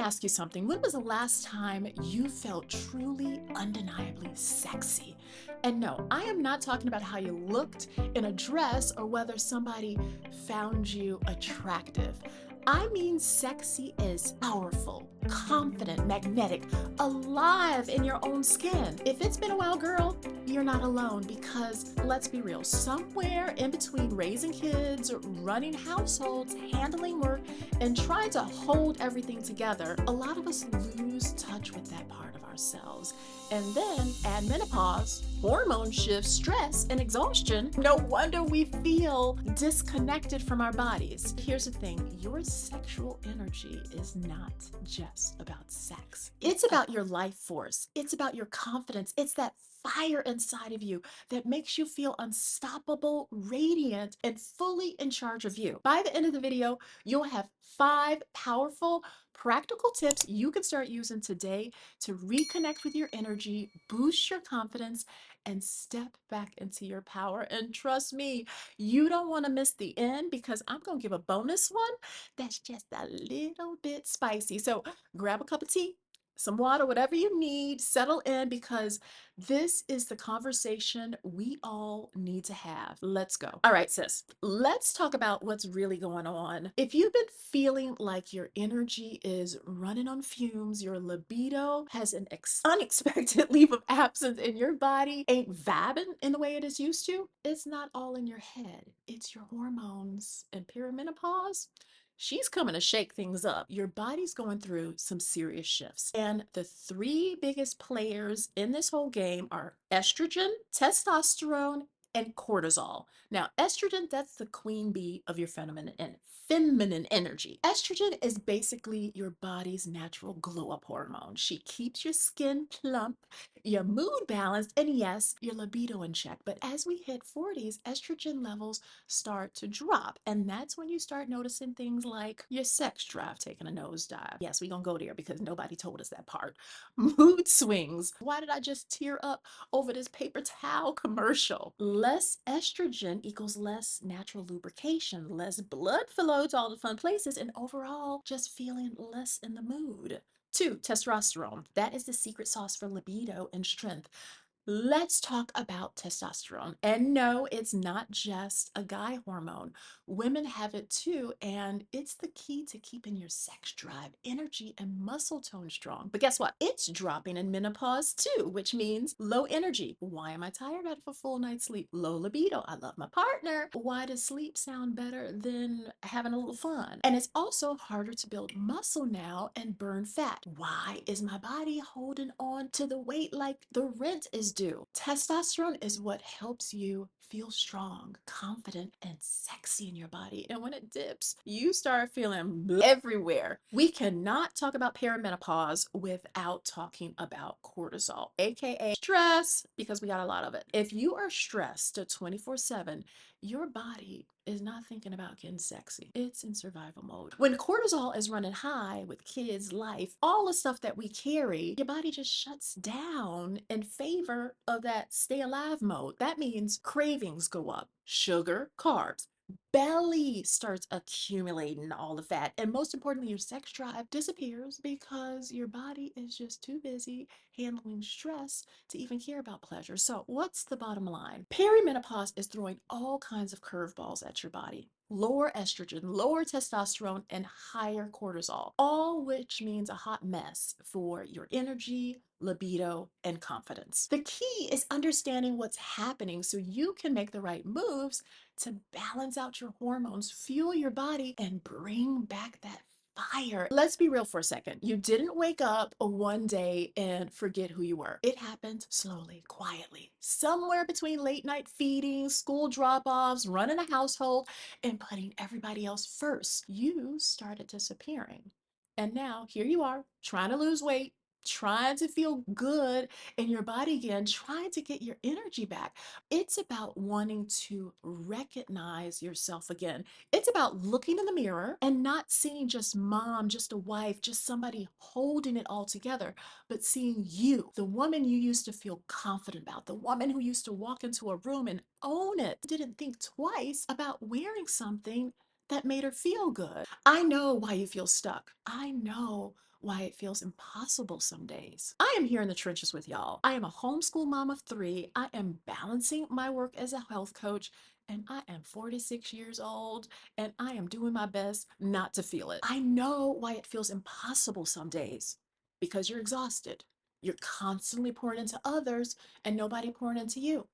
ask you something. When was the last time you felt truly, undeniably sexy? And no, I am not talking about how you looked in a dress or whether somebody found you attractive. I mean, sexy is powerful, confident, magnetic, alive in your own skin. If it's been a while, girl, you're not alone because let's be real, somewhere in between raising kids, running households, handling work, and trying to hold everything together, a lot of us lose touch with that part of ourselves. And then add menopause, hormone shifts, stress, and exhaustion. No wonder we feel disconnected from our bodies. Here's the thing, your sexual energy is not just about sex. It's about your life force. It's about your confidence. It's that fire inside of you that makes you feel unstoppable, radiant, and fully in charge of you. By the end of the video, you'll have 5 powerful, practical tips you can start using today to reconnect with your energy, boost your confidence, and step back into your power. And trust me, you don't want to miss the end because I'm going to give a bonus one that's just a little bit spicy. So grab a cup of tea, some water, whatever you need, settle in because this is the conversation we all need to have. Let's go. All right, sis, let's talk about what's really going on. If you've been feeling like your energy is running on fumes, your libido has an unexpected leave of absence, and your body ain't vibing in the way it is used to, it's not all in your head. It's your hormones and perimenopause. She's coming to shake things up. Your body's going through some serious shifts. And the 3 biggest players in this whole game are estrogen, testosterone, and cortisol. Now, estrogen, that's the queen bee of your feminine energy. Estrogen is basically your body's natural glow up hormone. She keeps your skin plump, your mood balanced, and yes, your libido in check. But as we hit 40s, estrogen levels start to drop. And that's when you start noticing things like your sex drive taking a nosedive. Yes, we're gonna go there because nobody told us that part. Mood swings. Why did I just tear up over this paper towel commercial? Less estrogen equals less natural lubrication, less blood flow to all the fun places, and overall just feeling less in the mood. 2, testosterone. That is the secret sauce for libido and strength. Let's talk about testosterone. And no, it's not just a guy hormone. Women have it too, and it's the key to keeping your sex drive, energy, and muscle tone strong. But guess what? It's dropping in menopause too, which means low energy. Why am I tired out of a full night's sleep? Low libido. I love my partner. Why does sleep sound better than having a little fun? And it's also harder to build muscle now and burn fat. Why is my body holding on to the weight like the rent is due? Testosterone is what helps you feel strong, confident, and sexy in your body. And when it dips, you start feeling everywhere. We cannot talk about perimenopause without talking about cortisol, aka stress, because we got a lot of it. If you are stressed 24/7, your body is not thinking about getting sexy. It's in survival mode. When cortisol is running high with kids, life, all the stuff that we carry, your body just shuts down in favor of that stay alive mode. That means cravings go up, sugar, carbs. Belly starts accumulating all the fat. And most importantly, your sex drive disappears because your body is just too busy handling stress to even care about pleasure. So, what's the bottom line? Perimenopause is throwing all kinds of curveballs at your body. Lower estrogen, lower testosterone, and higher cortisol, all which means a hot mess for your energy, libido, and confidence. The key is understanding what's happening so you can make the right moves to balance out your hormones, fuel your body, and bring back that fire. Let's be real for a second. You didn't wake up one day and forget who you were. It happened slowly, quietly, somewhere between late night feeding, school drop-offs, running a household, and putting everybody else first. You started disappearing. And now here you are, trying to lose weight, trying to feel good in your body again, trying to get your energy back. It's about wanting to recognize yourself again. It's about looking in the mirror and not seeing just mom, just a wife, just somebody holding it all together, but seeing you, the woman you used to feel confident about, the woman who used to walk into a room and own it, didn't think twice about wearing something that made her feel good. I know why you feel stuck. I know why it feels impossible some days. I am here in the trenches with y'all. I am a homeschool mom of three. I am balancing my work as a health coach, and I am 46 years old, and I am doing my best not to feel it. I know why it feels impossible some days because you're exhausted. You're constantly pouring into others and nobody pouring into you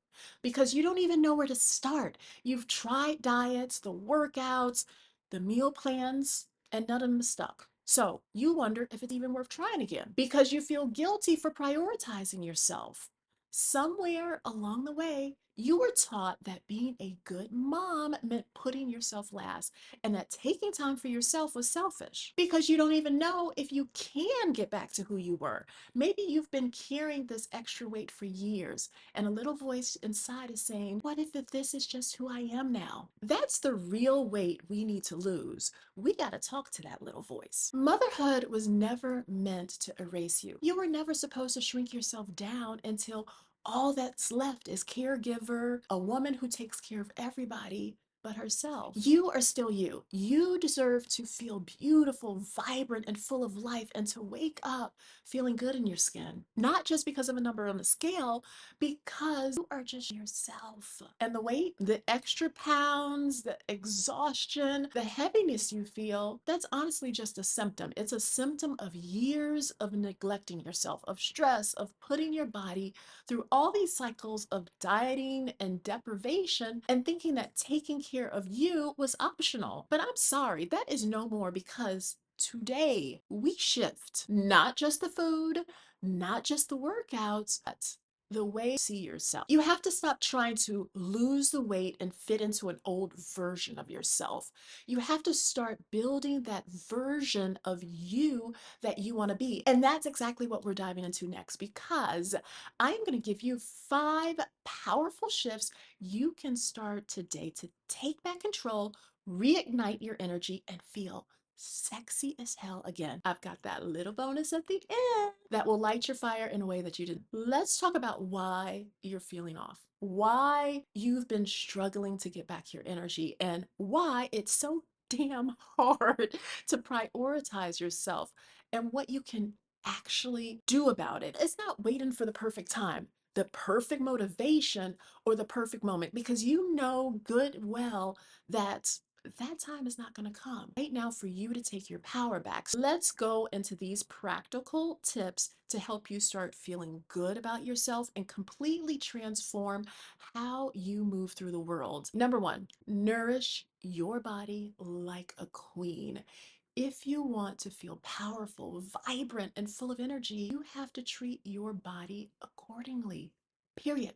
because you don't even know where to start. You've tried diets, the workouts, the meal plans, and none of them stuck. So you wonder if it's even worth trying again because you feel guilty for prioritizing yourself. Somewhere along the way, you were taught that being a good mom meant putting yourself last and that taking time for yourself was selfish because you don't even know if you can get back to who you were. Maybe you've been carrying this extra weight for years and a little voice inside is saying, what if this is just who I am now? That's the real weight we need to lose. We got to talk to that little voice. Motherhood was never meant to erase you. You were never supposed to shrink yourself down until all that's left is caregiver, a woman who takes care of everybody but herself. You are still you. You deserve to feel beautiful, vibrant, and full of life, and to wake up feeling good in your skin. Not just because of a number on the scale, because you are just yourself. And the weight, the extra pounds, the exhaustion, the heaviness you feel, that's honestly just a symptom. It's a symptom of years of neglecting yourself, of stress, of putting your body through all these cycles of dieting and deprivation and thinking that taking care of you was optional. But I'm sorry, that is no more because today we shift not just the food, not just the workouts, but the way you see yourself. You have to stop trying to lose the weight and fit into an old version of yourself. You have to start building that version of you that you want to be. And that's exactly what we're diving into next because I'm going to give you 5 powerful shifts you can start today to take back control, reignite your energy, and feel sexy as hell again. I've got that little bonus at the end that will light your fire in a way that you didn't. Let's talk about why you're feeling off, why you've been struggling to get back your energy, and why it's so damn hard to prioritize yourself and what you can actually do about it. It's not waiting for the perfect time, the perfect motivation, or the perfect moment because you know good well that that time is not going to come right now for you to take your power back. So let's go into these practical tips to help you start feeling good about yourself and completely transform how you move through the world. Number 1, nourish your body like a queen. If you want to feel powerful, vibrant, and full of energy, you have to treat your body accordingly. Period.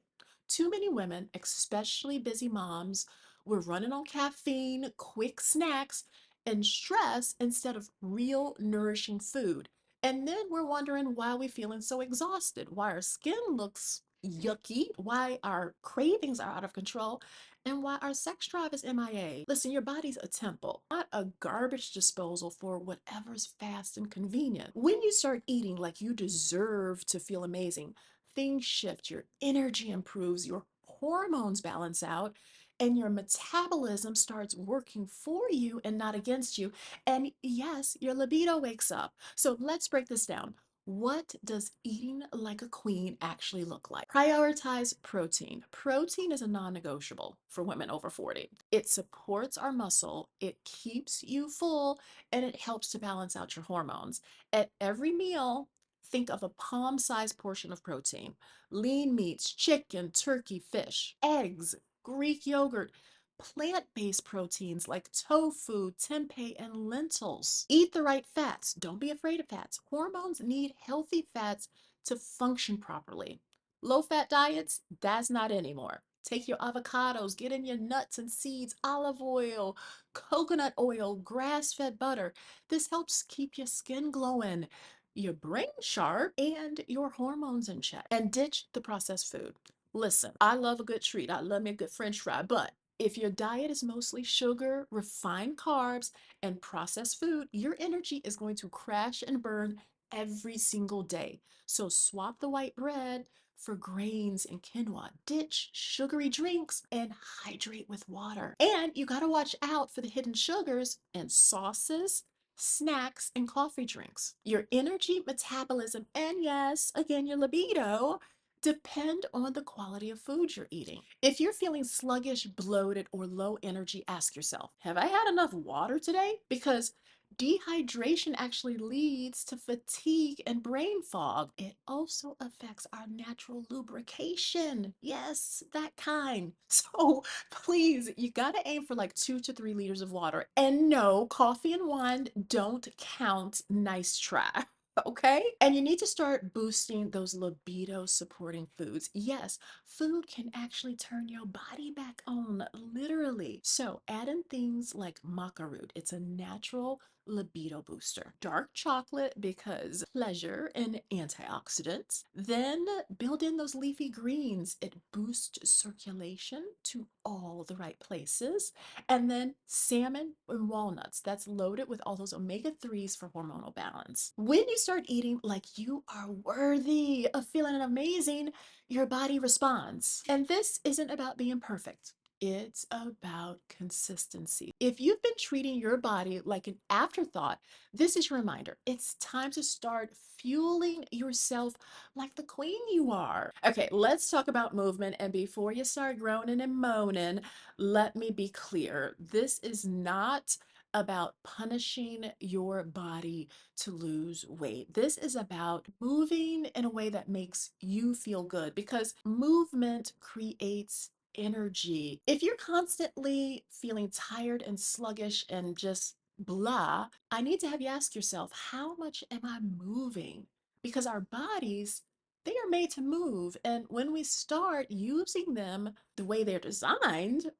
Too many women, especially busy moms, we're running on caffeine, quick snacks, and stress instead of real nourishing food. And then we're wondering why we're feeling so exhausted, why our skin looks yucky, why our cravings are out of control, and why our sex drive is MIA. Listen, your body's a temple, not a garbage disposal for whatever's fast and convenient. When you start eating like you deserve to feel amazing, things shift, your energy improves, your hormones balance out, and your metabolism starts working for you and not against you. And yes, your libido wakes up. So let's break this down. What does eating like a queen actually look like? Prioritize protein. Protein is a non-negotiable for women over 40. It supports our muscle, it keeps you full, and it helps to balance out your hormones. At every meal, think of a palm-sized portion of protein. Lean meats, chicken, turkey, fish, eggs, Greek yogurt, plant-based proteins like tofu, tempeh, and lentils. Eat the right fats. Don't be afraid of fats. Hormones need healthy fats to function properly. Low-fat diets, that's not anymore. Take your avocados, get in your nuts and seeds, olive oil, coconut oil, grass-fed butter. This helps keep your skin glowing, your brain sharp, and your hormones in check. And ditch the processed food. Listen, I love a good treat. I love me a good French fry, but if your diet is mostly sugar, refined carbs, and processed food, your energy is going to crash and burn every single day. So swap the white bread for grains and quinoa. Ditch sugary drinks and hydrate with water. And you got to watch out for the hidden sugars and sauces snacks, and coffee drinks. Your energy, metabolism, and yes, again, your libido depend on the quality of food you're eating. If you're feeling sluggish, bloated, or low energy, ask yourself, have I had enough water today? Because dehydration actually leads to fatigue and brain fog. It also affects our natural lubrication. Yes, that kind. So please, you gotta aim for like 2 to 3 liters of water. And no, coffee and wine don't count. Nice try. Okay? And you need to start boosting those libido supporting foods. Yes, food can actually turn your body back on, literally. So add in things like maca root. It's a natural libido booster. Dark chocolate because pleasure and antioxidants. Then build in those leafy greens. It boosts circulation to all the right places. And then salmon and walnuts. That's loaded with all those omega-3s for hormonal balance. When you start eating like you are worthy of feeling amazing, your body responds. And this isn't about being perfect. It's about consistency. If you've been treating your body like an afterthought, this is your reminder. It's time to start fueling yourself like the queen you are. Okay, let's talk about movement. And before you start groaning and moaning, let me be clear. This is not about punishing your body to lose weight. This is about moving in a way that makes you feel good because movement creates energy. If you're constantly feeling tired and sluggish and just blah, I need to have you ask yourself, how much am I moving? Because our bodies, they are made to move. And when we start using them the way they're designed,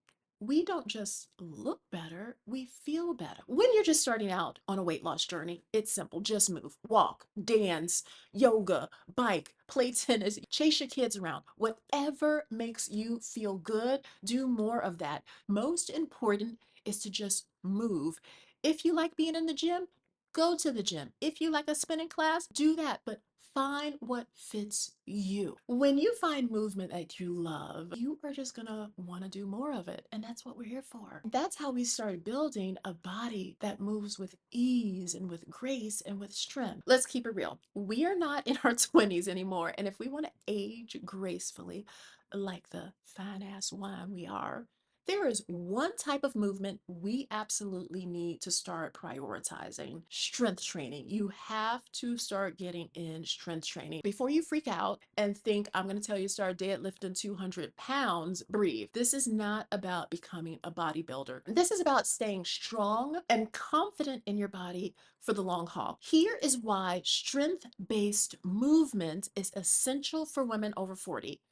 we don't just look better, we feel better. When you're just starting out on a weight loss journey, it's simple. Just move, walk, dance, yoga, bike, play tennis, chase your kids around. Whatever makes you feel good, do more of that. Most important is to just move. If you like being in the gym, go to the gym. If you like a spinning class, do that, but find what fits you. When you find movement that you love, you are just gonna wanna do more of it. And that's what we're here for. That's how we start building a body that moves with ease and with grace and with strength. Let's keep it real. We are not in our 20s anymore. And if we wanna age gracefully, like the fine ass wine we are, there is one type of movement we absolutely need to start prioritizing: strength training. You have to start getting in strength training. Before you freak out and think I'm going to tell you start deadlifting 200 pounds, breathe. This is not about becoming a bodybuilder. This is about staying strong and confident in your body for the long haul. Here is why strength based movement is essential for women over 40.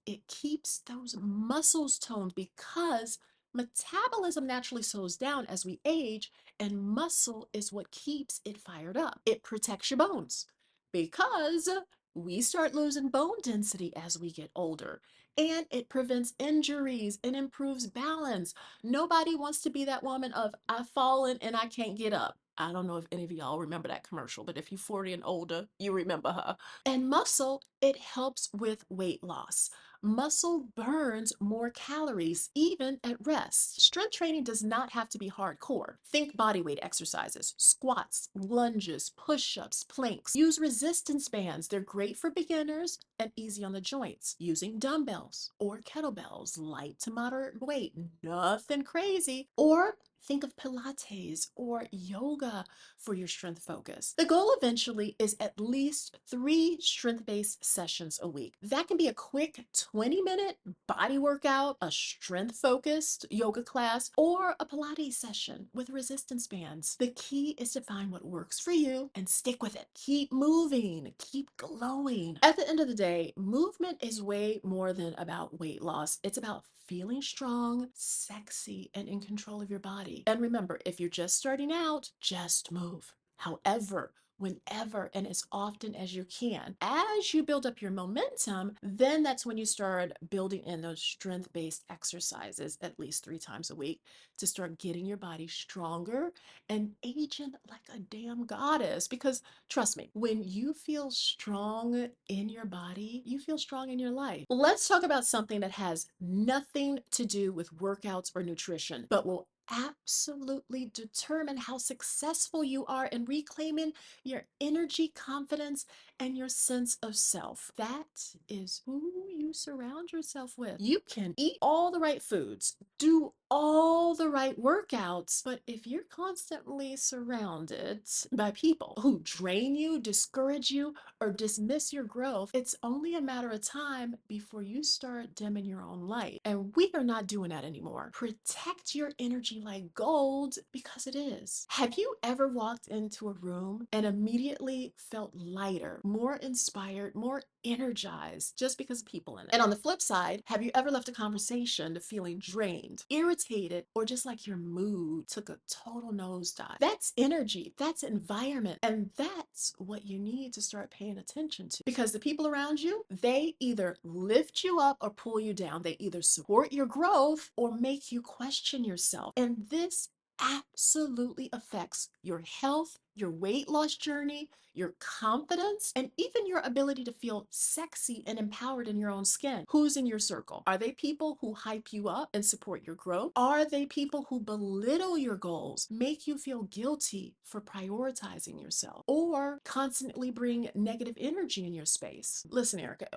It keeps those muscles toned because metabolism naturally slows down as we age, and muscle is what keeps it fired up. It protects your bones because we start losing bone density as we get older, and it prevents injuries and improves balance. Nobody wants to be that woman of I've fallen and I can't get up. I don't know if any of y'all remember that commercial, but if you're 40 and older, you remember her. And muscle, it helps with weight loss. Muscle burns more calories even at rest. Strength training does not have to be hardcore. Think bodyweight exercises, squats, lunges, push-ups, planks. Use resistance bands. They're great for beginners and easy on the joints. Using dumbbells or kettlebells, light to moderate weight, nothing crazy. Or think of Pilates or yoga for your strength focus. The goal eventually is at least 3 strength-based sessions a week. That can be a quick 20-minute body workout, a strength-focused yoga class, or a Pilates session with resistance bands. The key is to find what works for you and stick with it. Keep moving, keep glowing. At the end of the day, movement is way more than about weight loss. It's about feeling strong, sexy, and in control of your body. And remember, if you're just starting out, just move. However, whenever and as often as you can. As you build up your momentum, then that's when you start building in those strength-based exercises at least 3 times a week to start getting your body stronger and aging like a damn goddess. Because trust me, when you feel strong in your body, you feel strong in your life. Let's talk about something that has nothing to do with workouts or nutrition, but will absolutely determine how successful you are in reclaiming your energy, confidence, and your sense of self. That is who you surround yourself with. You can eat all the right foods, do all the right workouts, but if you're constantly surrounded by people who drain you, discourage you, or dismiss your growth, it's only a matter of time before you start dimming your own light. And we are not doing that anymore. Protect your energy like gold because it is. Have you ever walked into a room and immediately felt lighter, more inspired, more energized just because of people in it? And on the flip side, have you ever left a conversation feeling drained, irritated, or just like your mood took a total nosedive? That's energy, that's environment, and that's what you need to start paying attention to. Because the people around you, they either lift you up or pull you down. They either support your growth or make you question yourself. And this absolutely affects your health, your weight loss journey, your confidence, and even your ability to feel sexy and empowered in your own skin. Who's in your circle? Are they people who hype you up and support your growth? Are they people who belittle your goals, make you feel guilty for prioritizing yourself, or constantly bring negative energy in your space? Listen, Erica,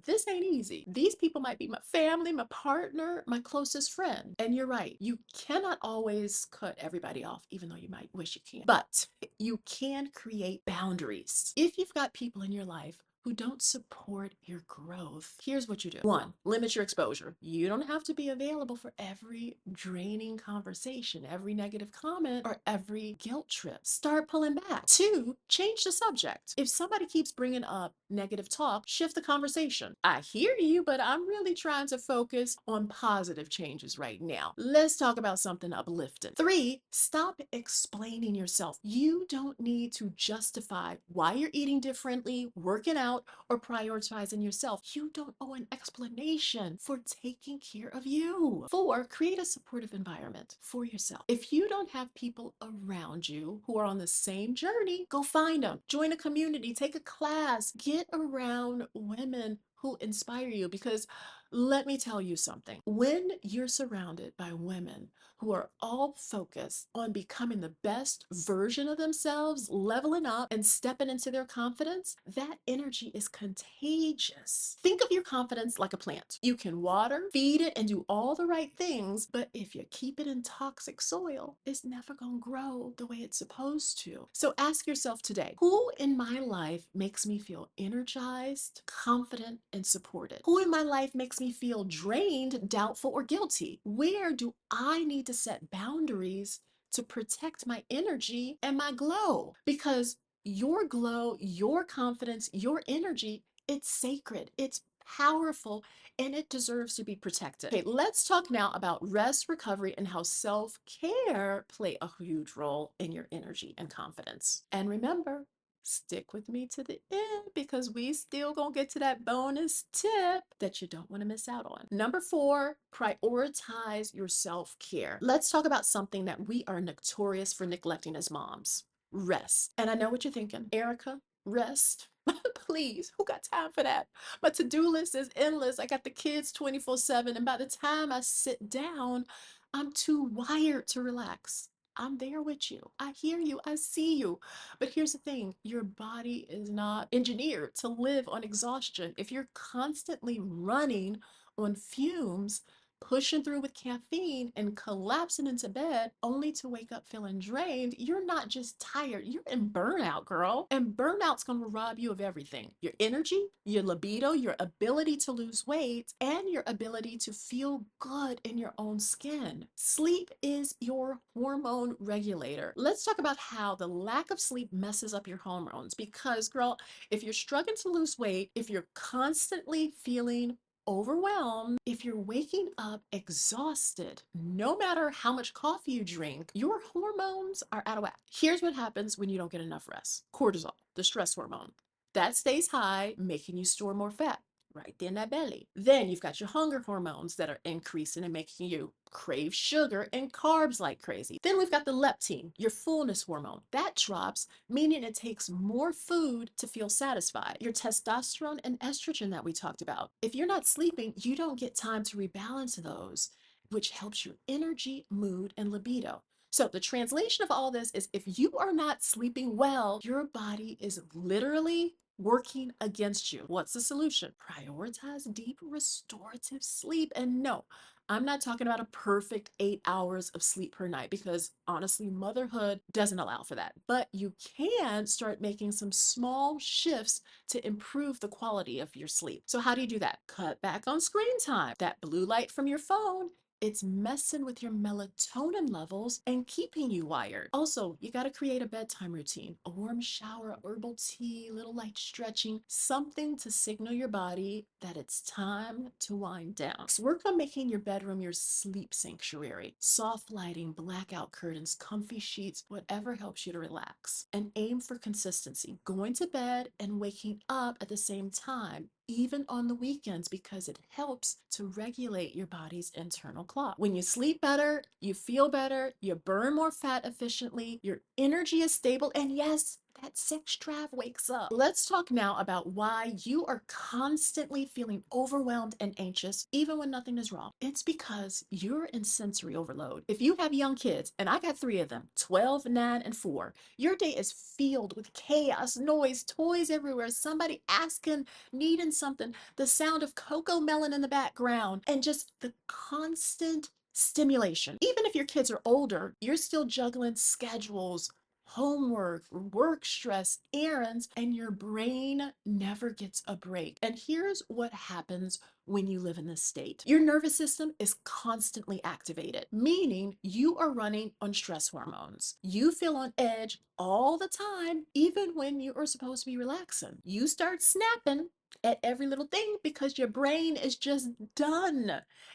this ain't easy. These people might be my family, my partner, my closest friend. And you're right, you cannot always cut everybody off, even though you might wish you can. But you can create boundaries. If you've got people in your life who don't support your growth, here's what you do. One, limit your exposure. You don't have to be available for every draining conversation, every negative comment, or every guilt trip. Start pulling back. Two, change the subject. If somebody keeps bringing up negative talk, shift the conversation. I hear you, but I'm really trying to focus on positive changes right now. Let's talk about something uplifting. Three, stop explaining yourself. You don't need to justify why you're eating differently, working out, or prioritizing yourself. You don't owe an explanation for taking care of you. Four, create a supportive environment for yourself. If you don't have people around you who are on the same journey, go find them. Join a community, take a class, get around women who inspire you, because let me tell you something. When you're surrounded by women who are all focused on becoming the best version of themselves, leveling up and stepping into their confidence, that energy is contagious. Think of your confidence like a plant. You can water, feed it, and do all the right things, but if you keep it in toxic soil, it's never gonna grow the way it's supposed to. So ask yourself today, who in my life makes me feel energized, confident, and supported? Who in my life makes me feel drained, doubtful, or guilty? Where do I need to set boundaries to protect my energy and my glow? Because your glow, your confidence, your energy, it's sacred, it's powerful, and it deserves to be protected. Okay, let's talk now about rest, recovery, and how self-care play a huge role in your energy and confidence. And remember, stick with me to the end because we still gonna get to that bonus tip that you don't want to miss out on. Number four, prioritize your self-care. Let's talk about something that we are notorious for neglecting as moms: rest. And I know what you're thinking, Erica, rest? Please, who got time for that? My to-do list is endless. I got the kids 24/7, and by the time I sit down, I'm too wired to relax. I'm there with you. I hear you. I see you. But here's the thing, your body is not engineered to live on exhaustion. If you're constantly running on fumes, pushing through with caffeine, and collapsing into bed only to wake up feeling drained, you're not just tired, you're in burnout, girl. And burnout's gonna rob you of everything: your energy, your libido, your ability to lose weight, and your ability to feel good in your own skin. Sleep is your hormone regulator. Let's talk about how the lack of sleep messes up your hormones. Because, girl, if you're struggling to lose weight, if you're constantly feeling overwhelmed, if you're waking up exhausted, no matter how much coffee you drink, your hormones are out of whack. Here's what happens when you don't get enough rest: cortisol, the stress hormone, that stays high, making you store more fat right there in that belly. Then you've got your hunger hormones that are increasing and making you crave sugar and carbs like crazy. Then we've got the leptin, your fullness hormone. That drops, meaning it takes more food to feel satisfied. Your testosterone and estrogen that we talked about. If you're not sleeping, you don't get time to rebalance those. which helps your energy, mood, and libido. So, the translation of all this is if you are not sleeping well, your body is literally working against you. What's the solution? Prioritize deep restorative sleep. And no, I'm not talking about a perfect 8 hours of sleep per night because honestly, motherhood doesn't allow for that. But you can start making some small shifts to improve the quality of your sleep. So, how do you do that? Cut back on screen time. That blue light from your phone, it's messing with your melatonin levels and keeping you wired. Also, you got to create a bedtime routine, a warm shower, herbal tea, little light stretching, something to signal your body that it's time to wind down. So work on making your bedroom your sleep sanctuary. Soft lighting, blackout curtains, comfy sheets, whatever helps you to relax. And aim for consistency, going to bed and waking up at the same time, even on the weekends, because it helps to regulate your body's internal clock. When you sleep better, you feel better, you burn more fat efficiently, your energy is stable, and yes, that sex drive wakes up. Let's talk now about why you are constantly feeling overwhelmed and anxious, even when nothing is wrong. It's because you're in sensory overload. If you have young kids, and I got three of them, 12, 9, and 4, your day is filled with chaos, noise, toys everywhere, somebody asking, needing something, the sound of cocoa melon in the background, and just the constant stimulation. Even if your kids are older, you're still juggling schedules, homework, work stress, errands, and your brain never gets a break. And here's what happens when you live in this state. Your nervous system is constantly activated, meaning you are running on stress hormones. You feel on edge all the time, even when you are supposed to be relaxing. You start snapping at every little thing because your brain is just done.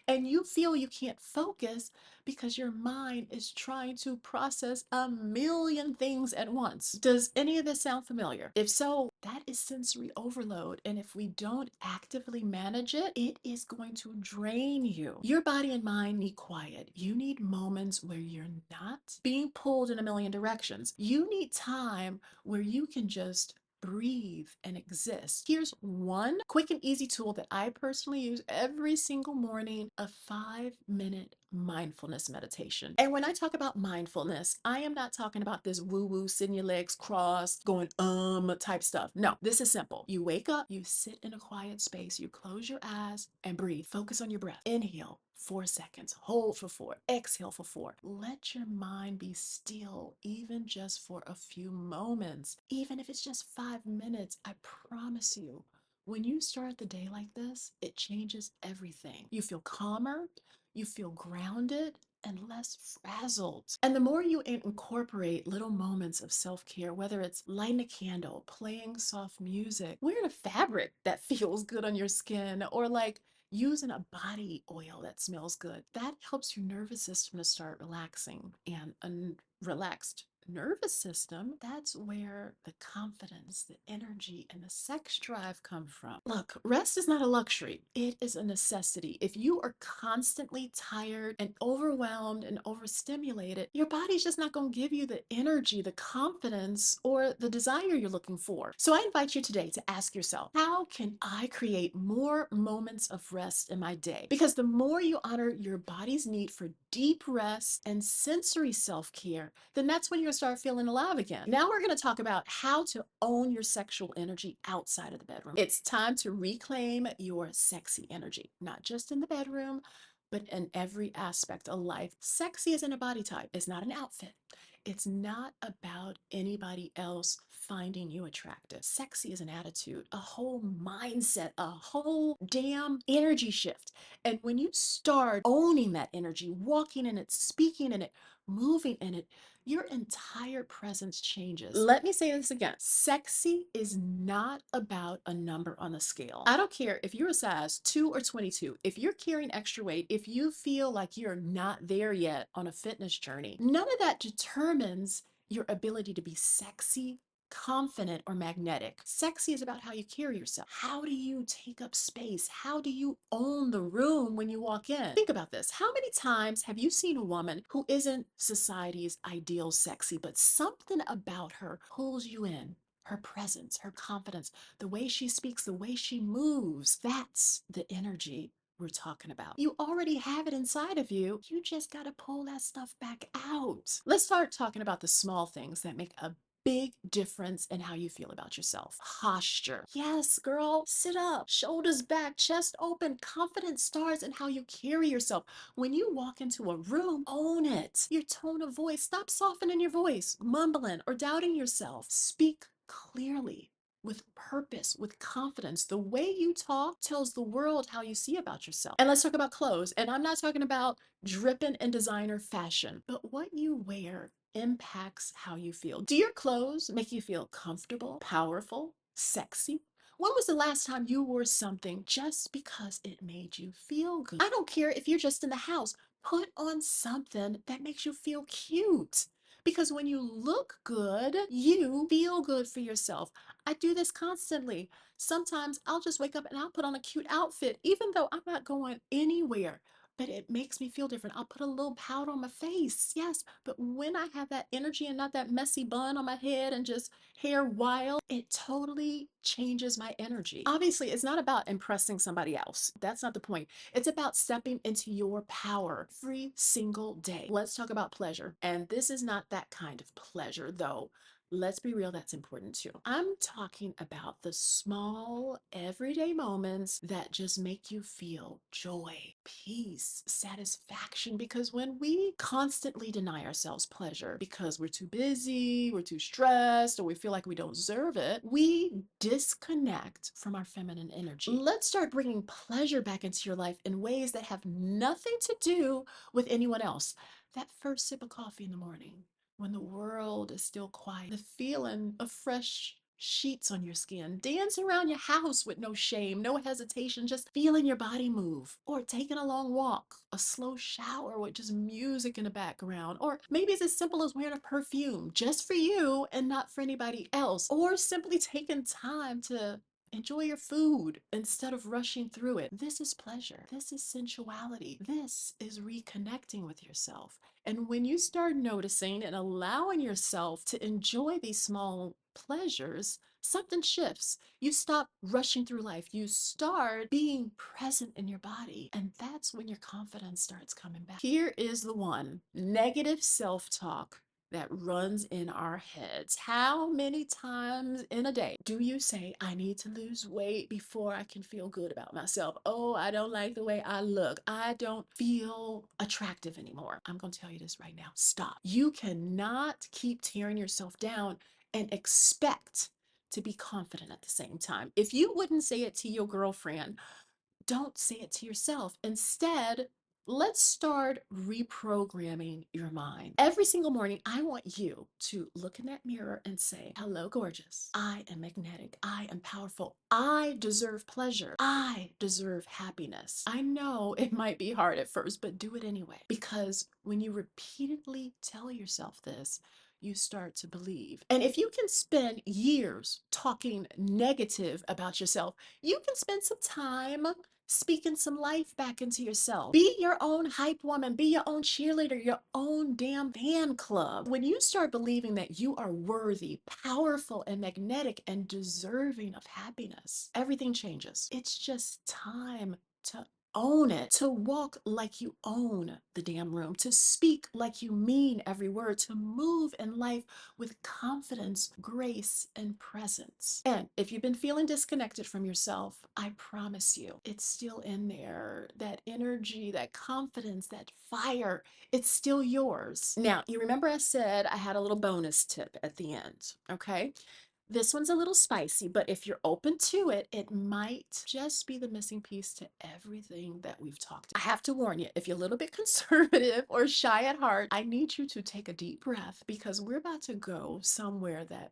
And you feel you can't focus because your mind is trying to process a million things at once. Does any of this sound familiar? If so, that is sensory overload. And if we don't actively manage it, it is going to drain you. Your body and mind need quiet. You need moments where you're not being pulled in a million directions. You need time where you can just breathe and exist. Here's one quick and easy tool that I personally use every single morning, a 5-minute mindfulness meditation. And when I talk about mindfulness, I am not talking about this woo-woo, sitting your legs crossed, going type stuff. No, this is simple. You wake up, you sit in a quiet space, you close your eyes and breathe. Focus on your breath. Inhale 4 seconds, hold for 4, exhale for 4. Let your mind be still, even just for a few moments. Even if it's just 5 minutes, I promise you, when you start the day like this, it changes everything. You feel calmer, you feel grounded, and less frazzled. And the more you incorporate little moments of self-care, whether it's lighting a candle, playing soft music, wearing a fabric that feels good on your skin, or like using a body oil that smells good, that helps your nervous system to start relaxing. And a relaxed nervous system, that's where the confidence, the energy, and the sex drive come from. Look, rest is not a luxury, it is a necessity. If you are constantly tired and overwhelmed and overstimulated, your body's just not going to give you the energy, the confidence, or the desire you're looking for. So I invite you today to ask yourself, how can I create more moments of rest in my day? Because the more you honor your body's need for deep rest and sensory self-care, then that's when you're start feeling alive again. Now we're going to talk about how to own your sexual energy outside of the bedroom. It's time to reclaim your sexy energy, not just in the bedroom, but in every aspect of life. Sexy isn't a body type, it's not an outfit. It's not about anybody else finding you attractive. Sexy is an attitude, a whole mindset, a whole damn energy shift. And when you start owning that energy, walking in it, speaking in it, moving in it, your entire presence changes. Let me say this again. Sexy is not about a number on the scale. I don't care if you're a size 2 or 22. If you're carrying extra weight, if you feel like you're not there yet on a fitness journey, none of that determines your ability to be sexy, confident, or magnetic. Sexy is about how you carry yourself. How do you take up space? How do you own the room when you walk in? Think about this. How many times have you seen a woman who isn't society's ideal sexy, but something about her pulls you in? Her presence, her confidence, the way she speaks, the way she moves, that's the energy we're talking about. You already have it inside of you. You just got to pull that stuff back out. Let's start talking about the small things that make a big difference in how you feel about yourself. Posture. Yes, girl, sit up, shoulders back, chest open. Confidence starts in how you carry yourself. When you walk into a room, own it. Your tone of voice, stop softening your voice, mumbling or doubting yourself. Speak clearly, with purpose, with confidence. The way you talk tells the world how you see about yourself. And let's talk about clothes. And I'm not talking about dripping in designer fashion, but what you wear impacts how you feel. Do your clothes make you feel comfortable, powerful, sexy? When was the last time you wore something just because it made you feel good? I don't care if you're just in the house. Put on something that makes you feel cute. Because when you look good, you feel good for yourself. I do this constantly. Sometimes I'll just wake up and I'll put on a cute outfit, even though I'm not going anywhere. But it makes me feel different. I'll put a little powder on my face, yes. But when I have that energy and not that messy bun on my head and just hair wild, it totally changes my energy. Obviously, it's not about impressing somebody else. That's not the point. It's about stepping into your power every single day. Let's talk about pleasure. And this is not that kind of pleasure, though. Let's be real, that's important too. I'm talking about the small, everyday moments that just make you feel joy, peace, satisfaction. Because when we constantly deny ourselves pleasure because we're too busy, we're too stressed, or we feel like we don't deserve it, we disconnect from our feminine energy. Let's start bringing pleasure back into your life in ways that have nothing to do with anyone else. That first sip of coffee in the morning, when the world is still quiet, the feeling of fresh sheets on your skin, dance around your house with no shame, no hesitation, just feeling your body move, or taking a long walk, a slow shower with just music in the background, or maybe it's as simple as wearing a perfume just for you and not for anybody else, or simply taking time to enjoy your food instead of rushing through it. This is pleasure. This is sensuality. This is reconnecting with yourself. And when you start noticing and allowing yourself to enjoy these small pleasures, something shifts. You stop rushing through life. You start being present in your body. And that's when your confidence starts coming back. Here is the one: negative self talk that runs in our heads. How many times in a day do you say, I need to lose weight before I can feel good about myself? Oh, I don't like the way I look. I don't feel attractive anymore. I'm going to tell you this right now. Stop. You cannot keep tearing yourself down and expect to be confident at the same time. If you wouldn't say it to your girlfriend, don't say it to yourself. Instead, let's start reprogramming your mind. Every single morning, I want you to look in that mirror and say, hello, gorgeous. I am magnetic. I am powerful. I deserve pleasure. I deserve happiness. I know it might be hard at first, but do it anyway. Because when you repeatedly tell yourself this, you start to believe. And if you can spend years talking negative about yourself, you can spend some time speaking some life back into yourself. Be your own hype woman, be your own cheerleader, your own damn fan club. When you start believing that you are worthy, powerful, and magnetic and deserving of happiness, everything changes. It's just time to own it, to walk like you own the damn room, to speak like you mean every word, to move in life with confidence, grace, and presence. And if you've been feeling disconnected from yourself, I promise you, it's still in there. That energy, that confidence, that fire, it's still yours. Now, you remember I said I had a little bonus tip at the end, okay? This one's a little spicy, but if you're open to it, it might just be the missing piece to everything that we've talked about. I have to warn you, if you're a little bit conservative or shy at heart, I need you to take a deep breath because we're about to go somewhere that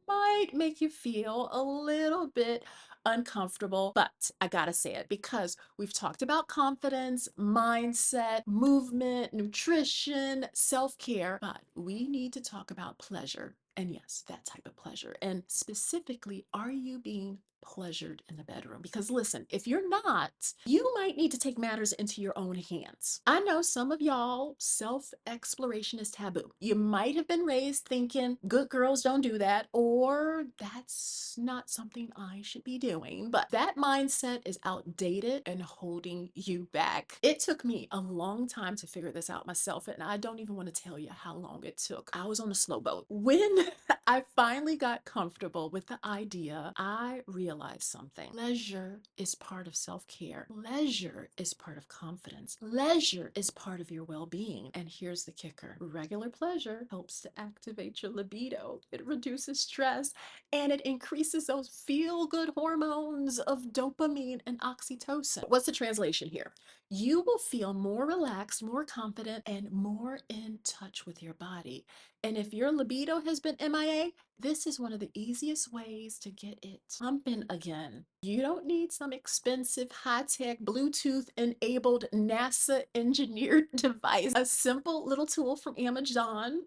might make you feel a little bit uncomfortable, but I gotta say it because we've talked about confidence, mindset, movement, nutrition, self-care, but we need to talk about pleasure And yes, that type of pleasure. And specifically, are you being pleasured in the bedroom? Because listen, if you're not, you might need to take matters into your own hands. I know some of y'all, self exploration is taboo. You might have been raised thinking good girls don't do that, or that's not something I should be doing. But that mindset is outdated and holding you back. It took me a long time to figure this out myself, and I don't even want to tell you how long it took. I was on a slow boat. When I finally got comfortable with the idea, I realized something. Pleasure is part of self-care. Pleasure is part of confidence. Pleasure is part of your well-being. And here's the kicker. Regular pleasure helps to activate your libido. It reduces stress and it increases those feel-good hormones of dopamine and oxytocin. What's the translation here? You will feel more relaxed, more confident, and more in touch with your body. And if your libido has been MIA, this is one of the easiest ways to get it pumping again. You don't need some expensive, high-tech, Bluetooth-enabled, NASA-engineered device. A simple little tool from Amazon,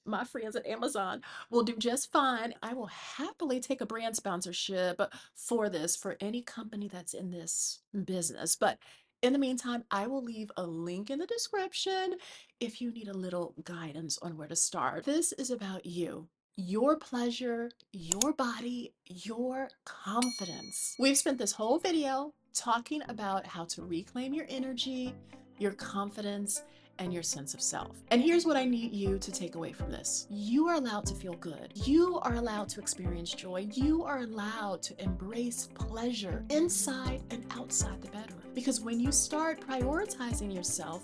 my friends at Amazon, will do just fine. I will happily take a brand sponsorship for this, for any company that's in this business. But in the meantime, I will leave a link in the description if you need a little guidance on where to start. This is about you, your pleasure, your body, your confidence. We've spent this whole video talking about how to reclaim your energy, your confidence, and your sense of self. And here's what I need you to take away from this. You are allowed to feel good. You are allowed to experience joy. You are allowed to embrace pleasure inside and outside the bedroom. Because when you start prioritizing yourself,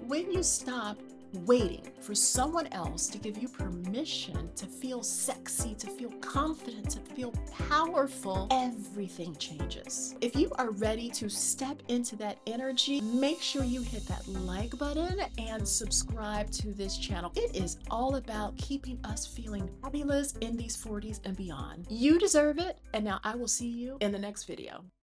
when you stop waiting for someone else to give you permission to feel sexy, to feel confident, to feel powerful, everything changes. If you are ready to step into that energy, make sure you hit that like button and subscribe to this channel. It is all about keeping us feeling fabulous in these 40s and beyond. You deserve it, and now I will see you in the next video.